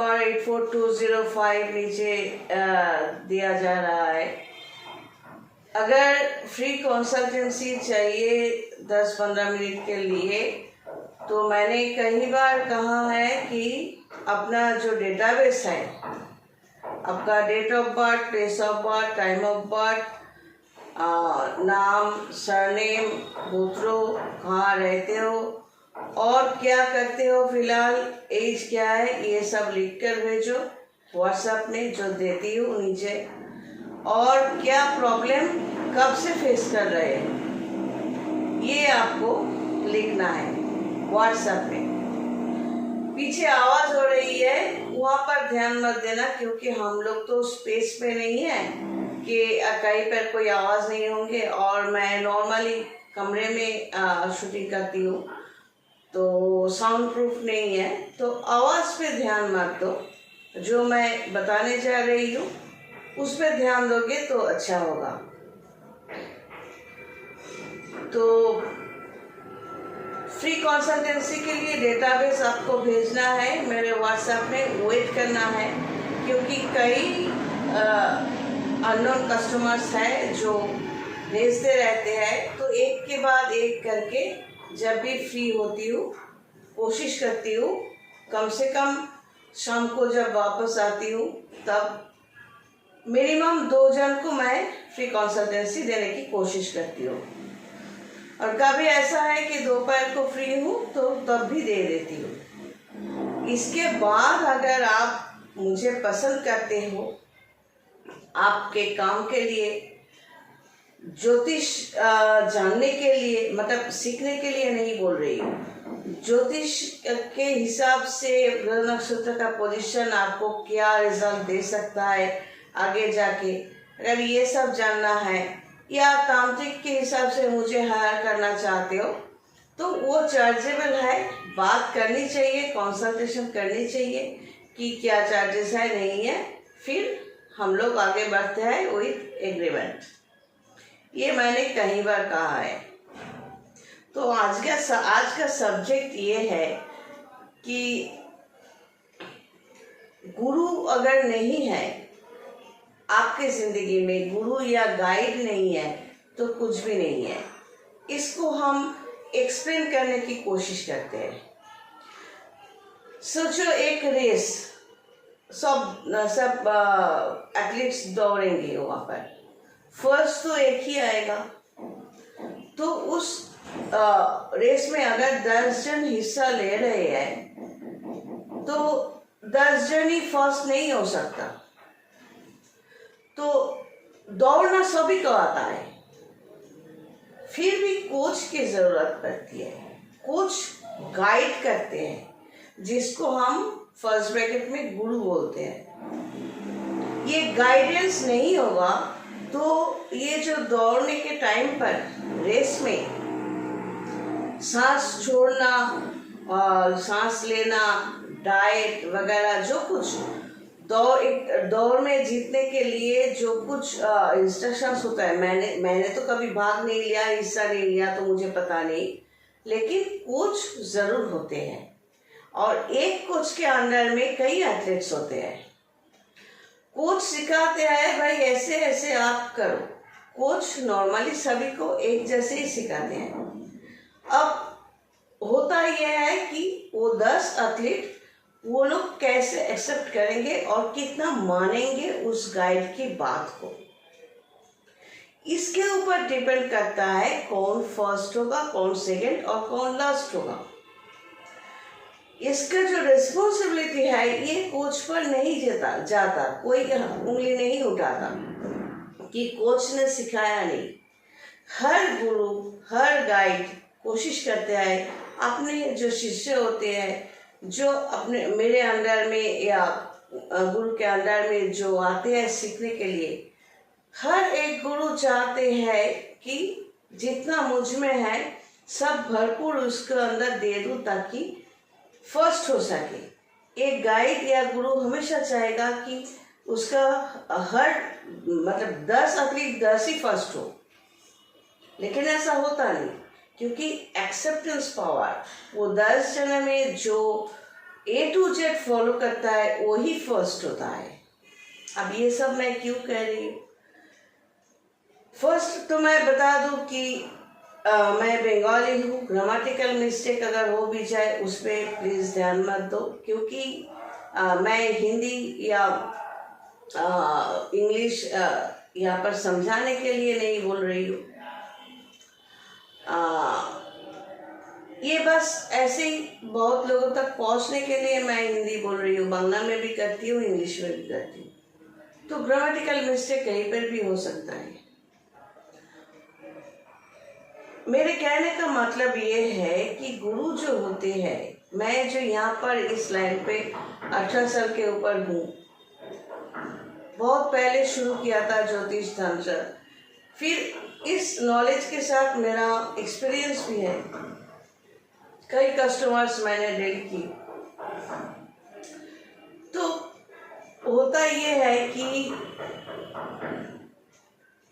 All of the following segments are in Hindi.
नंबर 84205 नीचे दिया जा रहा है। अगर फ्री कंसल्टेंसी चाहिए 10-15 मिनट के लिए, तो मैंने कई बार कहा है कि अपना जो डेटाबेस है, आपका date of birth, place of birth, time of birth, नाम, सरनेम, गोत्रो, कहाँ रहते हो और क्या करते हो, फिलहाल एज क्या है, ये सब लिख कर भेजो व्हाट्सएप में, जो देती हूँ नीचे। और क्या प्रॉब्लम कब से फेस कर रहे हैं, ये आपको लिखना है व्हाट्सएप में। पीछे आवाज़ हो रही है, वहाँ पर ध्यान मत देना, क्योंकि हम लोग तो स्पेस पे नहीं है कि कहीं पर कोई आवाज़ नहीं होंगे। और मैं नॉर्मली कमरे में शूटिंग करती हूँ, तो साउंड प्रूफ नहीं है, तो आवाज़ पे ध्यान मत दो। जो मैं बताने जा रही हूँ उस पर ध्यान दोगे तो अच्छा होगा। तो फ्री कंसल्टेंसी के लिए डेटाबेस आपको भेजना है मेरे व्हाट्सएप में, वेट करना है, क्योंकि कई अननोन कस्टमर्स हैं जो भेजते रहते हैं। तो एक के बाद एक करके जब भी फ्री होती हूँ कोशिश करती हूँ, कम से कम शाम को जब वापस आती हूँ तब मिनिमम 2 जन को मैं फ्री कंसल्टेंसी देने की कोशिश करती हूँ। और कभी ऐसा है कि दोपहर को फ्री हूँ तो तब भी दे देती हूँ। इसके बाद अगर आप मुझे पसंद करते हो, आपके काम के लिए, ज्योतिष जानने के लिए, मतलब सीखने के लिए नहीं बोल रही हूँ, ज्योतिष के हिसाब से ग्रह नक्षत्र का पोजीशन आपको क्या रिजल्ट दे सकता है आगे जाके, अगर ये सब जानना है, या तांत्रिक के हिसाब से मुझे हायर करना चाहते हो, तो वो चार्जेबल है, बात करनी चाहिए, कंसल्टेशन करनी चाहिए कि क्या चार्जेस है, नहीं है, फिर हम लोग आगे बढ़ते हैं विथ एग्रीमेंट। ये मैंने कई बार कहा है। तो आज का सब्जेक्ट ये है कि गुरु अगर नहीं है आपके ज़िंदगी में, गुरु या गाइड नहीं है, तो कुछ भी नहीं है। इसको हम एक्सप्लेन करने की कोशिश करते हैं। सोचो एक रेस, सब एथलीट्स दौड़ेंगे वहाँ पर, फर्स्ट तो एक ही आएगा। तो उस रेस में अगर 10 जन हिस्सा ले रहे हैं तो 10 जन ही फर्स्ट नहीं हो सकता। तो दौड़ना सभी को आता है, फिर भी कोच की ज़रूरत पड़ती है। कोच गाइड करते हैं, जिसको हम फर्स्ट ब्रैकेट में गुरु बोलते हैं। ये गाइडेंस नहीं होगा तो ये जो दौड़ने के टाइम पर रेस में सांस छोड़ना और सांस लेना, डाइट वगैरह, जो कुछ दौड़ में जीतने के लिए जो कुछ इंस्ट्रक्शंस होता है, मैंने तो कभी भाग नहीं लिया, हिस्सा नहीं लिया, तो मुझे पता नहीं, लेकिन कोच ज़रूर होते हैं। और एक कोच के अंडर में कई एथलीट्स होते हैं। कोच सिखाते हैं भाई ऐसे ऐसे आप करो। कोच नॉर्मली सभी को एक जैसे ही सिखाते हैं। अब होता यह है कि वो 10 एथलीट, वो लोग कैसे एक्सेप्ट करेंगे और कितना मानेंगे उस गाइड की बात को, इसके ऊपर डिपेंड करता है कौन फर्स्ट होगा, कौन सेकंड और कौन लास्ट होगा। इसका जो रिस्पॉन्सिबिलिटी है ये कोच पर नहीं जाता, कोई उंगली नहीं उठाता कि कोच ने सिखाया नहीं। हर गुरु, हर गाइड कोशिश करते हैं अपने जो शिष्य होते हैं, जो अपने मेरे अंडर में या गुरु के अंडर में जो आते हैं सीखने के लिए, हर एक गुरु चाहते हैं कि जितना मुझ में है सब भरपूर उसके अंदर दे दूं ताकि फर्स्ट हो सके। एक गाइड या गुरु हमेशा चाहेगा कि उसका हर मतलब 10 एथलीट 10 ही फर्स्ट हो, लेकिन ऐसा होता नहीं, क्योंकि एक्सेप्टेंस पावर, वो 10 जन में जो A to Z फॉलो करता है वही फर्स्ट होता है। अब ये सब मैं क्यों कह रही हूँ? फर्स्ट तो मैं बता दूँ कि मैं बंगाली हूँ। ग्रामेटिकल मिस्टेक अगर हो भी जाए उस पर प्लीज़ ध्यान मत दो, क्योंकि मैं हिंदी या इंग्लिश यहाँ पर समझाने के लिए नहीं बोल रही हूँ। ये बस ऐसे ही बहुत लोगों तक पहुँचने के लिए मैं हिंदी बोल रही हूँ। बांग्ला में भी करती हूँ, इंग्लिश में भी करती हूँ, तो ग्रामेटिकल मिस्टेक कहीं पर भी हो सकता है। मेरे कहने का मतलब ये है कि गुरु जो होते हैं, मैं जो यहाँ पर इस लाइन पे 18 साल के ऊपर हूँ, बहुत पहले शुरू किया था ज्योतिष तंत्र। फिर इस नॉलेज के साथ मेरा एक्सपीरियंस भी है, कई कस्टमर्स मैंने डील की। तो होता ये है कि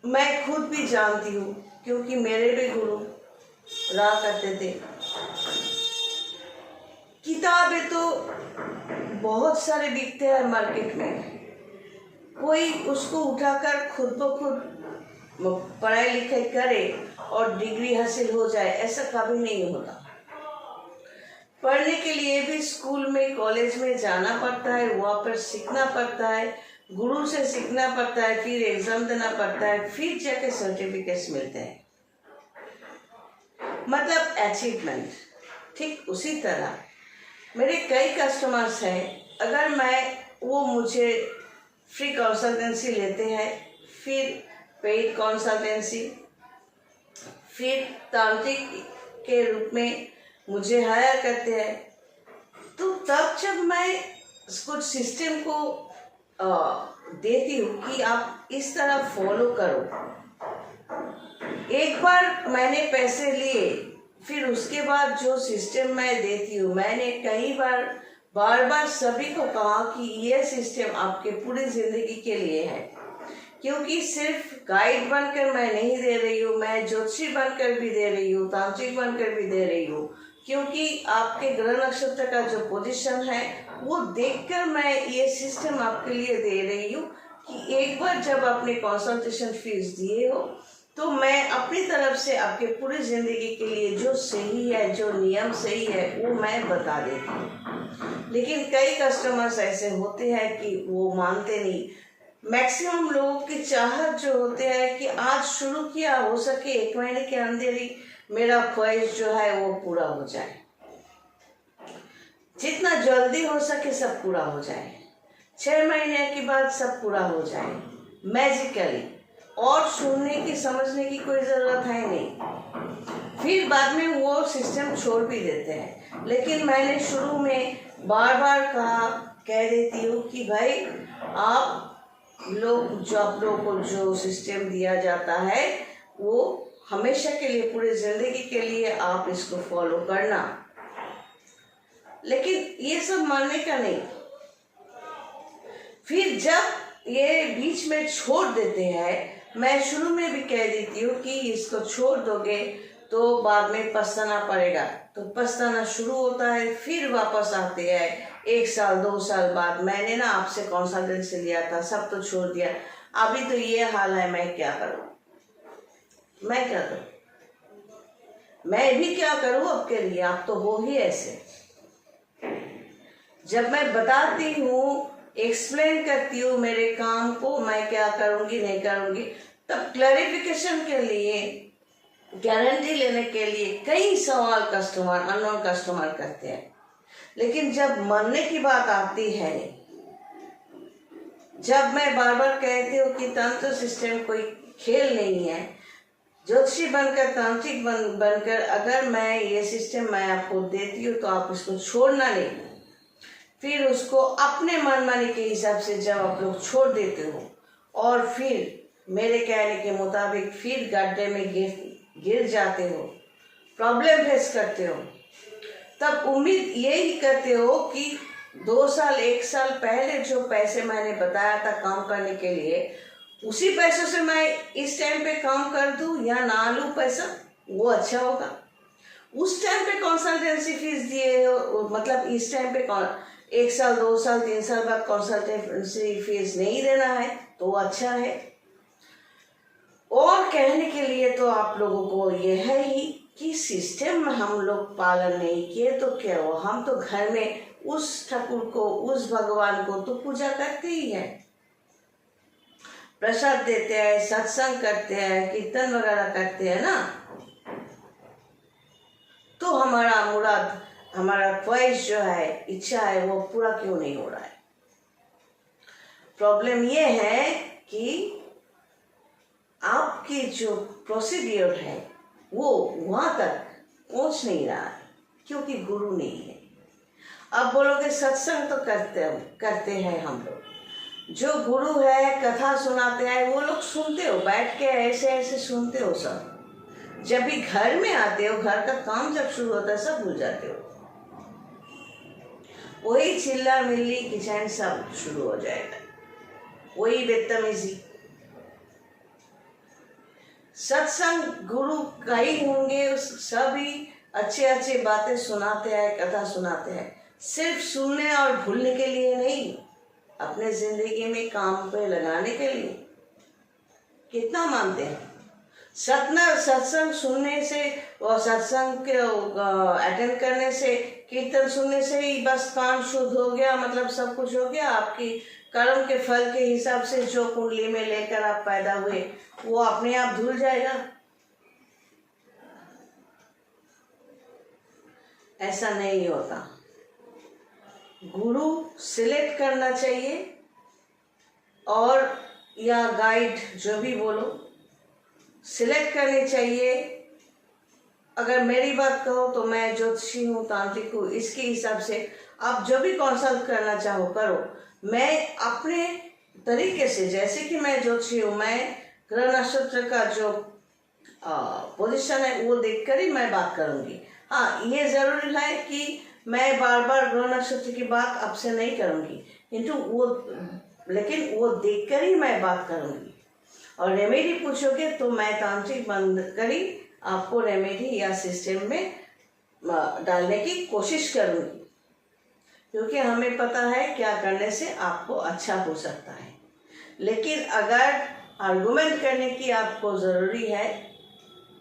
मैं खुद भी जानती हूँ, क्योंकि मेरे भी गुरु रहा करते थे। किताबें तो बहुत सारे बिकते हैं मार्केट में, कोई उसको उठाकर खुद ब खुद पढ़ाई लिखाई करे और डिग्री हासिल हो जाए, ऐसा कभी नहीं होता। पढ़ने के लिए भी स्कूल में, कॉलेज में जाना पड़ता है, वहाँ पर सीखना पड़ता है, गुरु से सीखना पड़ता है, फिर एग्जाम देना पड़ता है, फिर जाके सर्टिफिकेट्स मिलते हैं, मतलब अचीवमेंट। ठीक उसी तरह मेरे कई कस्टमर्स हैं, अगर वो मुझे फ्री कंसल्टेंसी लेते हैं, फिर पेड कंसल्टेंसी, फिर तांत्रिक के रूप में मुझे हायर करते हैं, तो तब जब मैं कुछ सिस्टम को देती हूँ कि आप इस तरह फॉलो करो। एक बार मैंने पैसे लिए, फिर उसके बाद जो सिस्टम मैं देती हूँ, मैंने कई बार बार सभी को कहा कि ये सिस्टम आपके पूरी जिंदगी के लिए है, क्योंकि सिर्फ गाइड बनकर मैं नहीं दे रही हूँ, मैं ज्योतिषी बनकर भी दे रही हूँ, तांत्रिक बनकर भी दे रही हूँ, क्योंकि आपके ग्रह नक्षत्र का जो पोजीशन है वो देखकर मैं ये सिस्टम आपके लिए दे रही हूँ कि एक बार जब आपने कंसल्टेशन फीस दिए हो, तो मैं अपनी तरफ से आपके पूरी जिंदगी के लिए जो सही है, जो नियम सही है, वो मैं बता देती हूँ। लेकिन कई कस्टमर्स ऐसे होते हैं कि वो मानते नहीं। मैक्सिमम लोगों की चाहत जो होते हैं कि आज शुरू किया, हो सके 1 महीने के अंदर ही मेरा ख्वाहिश जो है वो पूरा हो जाए, जितना जल्दी हो सके सब पूरा हो जाए, 6 महीने के बाद सब पूरा हो जाए मैजिकली, और सुनने की समझने की कोई ज़रूरत है नहीं। फिर बाद में वो सिस्टम छोड़ भी देते हैं। लेकिन मैंने शुरू में बार कह देती हूँ कि भाई आप लोग को जो सिस्टम दिया जाता है वो हमेशा के लिए, पूरी जिंदगी के लिए आप इसको फॉलो करना। लेकिन ये सब मानने का नहीं। फिर जब ये बीच में छोड़ देते हैं, मैं शुरू में भी कह देती हूँ कि इसको छोड़ दोगे तो बाद में पछताना पड़ेगा, तो पछताना शुरू होता है। फिर वापस आते हैं 1 साल 2 साल बाद, मैंने ना आपसे कंसल्टेंसी लिया था, सब तो छोड़ दिया, अभी तो ये हाल है, मैं क्या करूँ? मैं भी क्या करूँ आपके लिए? आप तो हो ही ऐसे। जब मैं बताती हूँ, एक्सप्लेन करती हूँ मेरे काम को, मैं क्या करूँगी नहीं करूँगी, तब क्लैरिफिकेशन के लिए, गारंटी लेने के लिए कई सवाल अननोन कस्टमर करते हैं। लेकिन जब मानने की बात आती है, जब मैं बार कहती हूँ कि तंत्र सिस्टम कोई खेल नहीं है, ज्योतिषी बनकर, तांत्रिक बनकर अगर मैं ये सिस्टम मैं आपको देती हूँ तो आप इसको छोड़ना नहीं। फिर उसको अपने मनमानी के हिसाब से जब आप लोग छोड़ देते हो और फिर मेरे कहने के मुताबिक फिर गड्ढे में गिर जाते हो, प्रॉब्लम फेस करते हो, तब उम्मीद यही करते हो कि 2 साल 1 साल पहले जो पैसे मैंने बताया था काम करने के लिए, उसी पैसों से मैं इस टाइम पे काम कर दूं या ना लूं पैसा, वो अच्छा होगा। उस टाइम पे कंसल्टेंसी फीस दिए हो, मतलब इस टाइम पे 1 साल 2 साल 3 साल बाद कंसल्टेंसी फीस नहीं देना है तो अच्छा है। और कहने के लिए तो आप लोगों को ये है ही कि सिस्टम में हम लोग पालन नहीं किए तो क्या हो, हम तो घर में उस ठाकुर को, उस भगवान को तो पूजा करते ही है, प्रसाद देते हैं, सत्संग करते हैं, कीर्तन वगैरह करते हैं ना, तो हमारा मुराद, हमारा ख्वाहिश जो है, इच्छा है, वो पूरा क्यों नहीं हो रहा है। प्रॉब्लम ये है कि आपकी जो प्रोसीड्यूर है वो वहां तक पहुंच नहीं रहा है क्योंकि गुरु नहीं है। अब बोलोगे सत्संग तो करते हैं हम लोग, जो गुरु है कथा सुनाते हैं वो लोग सुनते हो, बैठ के ऐसे ऐसे सुनते हो सब। जब भी घर में आते हो, घर का काम जब शुरू होता है सब भूल जाते हो, वही चिल्ला मिल्ली किचन सब शुरू हो जाएगा, वही बदतमीजी। सत्संग गुरु कई होंगे, सभी अच्छे अच्छे बातें सुनाते हैं, कथा सुनाते हैं, सिर्फ सुनने और भूलने के लिए नहीं, अपने जिंदगी में काम पे लगाने के लिए। कितना मानते हैं? सत्संग सुनने से और सत्संग के अटेंड करने से, कीर्तन सुनने से ही बस काम शुद्ध हो गया, मतलब सब कुछ हो गया। आपकी कर्म के फल के हिसाब से जो कुंडली में लेकर आप पैदा हुए वो अपने आप धुल जाएगा? ऐसा नहीं होता। गुरु सिलेक्ट करना चाहिए, और या गाइड जो भी बोलो सिलेक्ट करनी चाहिए। अगर मेरी बात कहो तो मैं ज्योतिषी हूँ, तांत्रिक हूँ, इसके हिसाब से आप जो भी कंसल्ट करना चाहो करो। मैं अपने तरीके से, जैसे कि मैं ज्योतिषी हूँ, मैं ग्रह नक्षत्र का जो पोजीशन है वो देखकर ही मैं बात करूँगी। हाँ, ये ज़रूरी है कि मैं बार बार ग्रह नक्षत्र की बात आपसे नहीं करूँगी, लेकिन वो देखकर ही मैं बात करूँगी। और रेमेडी पूछोगे तो मैं तांत्रिक बंद करी आपको रेमेडी या सिस्टम में डालने की कोशिश करूँगी, क्योंकि हमें पता है क्या करने से आपको अच्छा हो सकता है। लेकिन अगर आर्गुमेंट करने की आपको ज़रूरी है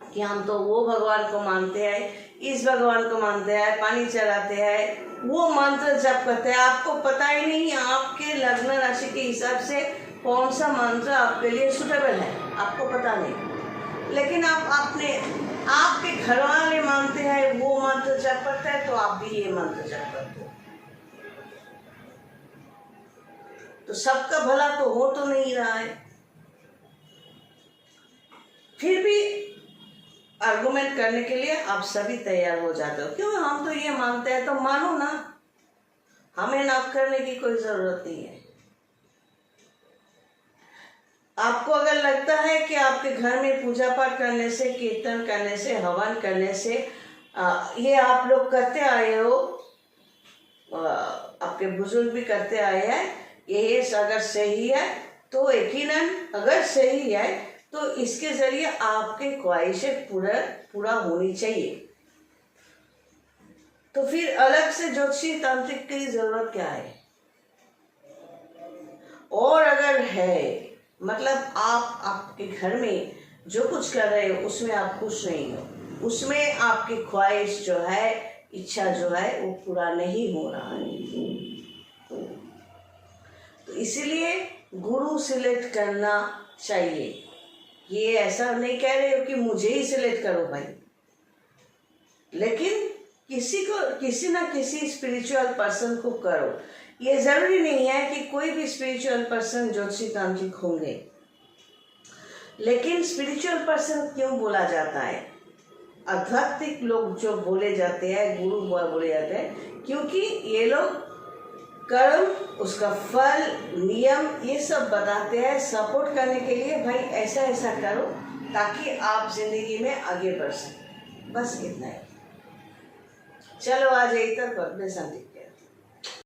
कि हम तो वो भगवान को मानते हैं, इस भगवान को मानते हैं, पानी चढ़ाते हैं, वो मंत्र जप करते हैं, आपको पता ही नहीं आपके लग्न राशि के हिसाब से कौन सा मंत्र आपके लिए सुटेबल है, आपको पता नहीं। लेकिन आपके घर वाले मानते हैं, वो मंत्र जप करते हैं, तो आप भी ये मंत्र जप करते हो, तो सबका भला तो हो तो नहीं रहा है। फिर भी आर्गुमेंट करने के लिए आप सभी तैयार हो जाते हो, क्यों? हम तो ये मानते हैं तो मानो ना, हमें नाप करने की कोई जरूरत नहीं है। आपको अगर लगता है कि आपके घर में पूजा पाठ करने से, कीर्तन करने से, हवन करने से ये आप लोग करते आए हो, आपके बुजुर्ग भी करते आए हैं, ये अगर सही है तो यकीनन अगर सही है तो इसके जरिए आपके ख्वाहिशें पूरा होनी चाहिए। तो फिर अलग से ज्योतिषी तांत्रिक की जरूरत क्या है? और अगर है, मतलब आप आपके घर में जो कुछ कर रहे हो उसमें आप खुश नहीं हो, उसमें आपकी ख्वाहिश जो है, इच्छा जो है वो पूरा नहीं हो रहा है, तो इसीलिए गुरु सिलेक्ट करना चाहिए। ये ऐसा नहीं कह रहे हो कि मुझे ही सिलेक्ट करो भाई, लेकिन किसी ना किसी स्पिरिचुअल पर्सन को करो। ये जरूरी नहीं है कि कोई भी स्पिरिचुअल पर्सन ज्योतिषी तांत्रिक होंगे, लेकिन स्पिरिचुअल पर्सन क्यों बोला जाता है? आध्यात्मिक लोग जो बोले जाते हैं, गुरु बोले जाते हैं, क्योंकि ये लोग कर्म, उसका फल, नियम, ये सब बताते हैं सपोर्ट करने के लिए, भाई ऐसा ऐसा करो ताकि आप जिंदगी में आगे बढ़ सकें। बस इतना ही। चलो आज यही तक, शांति।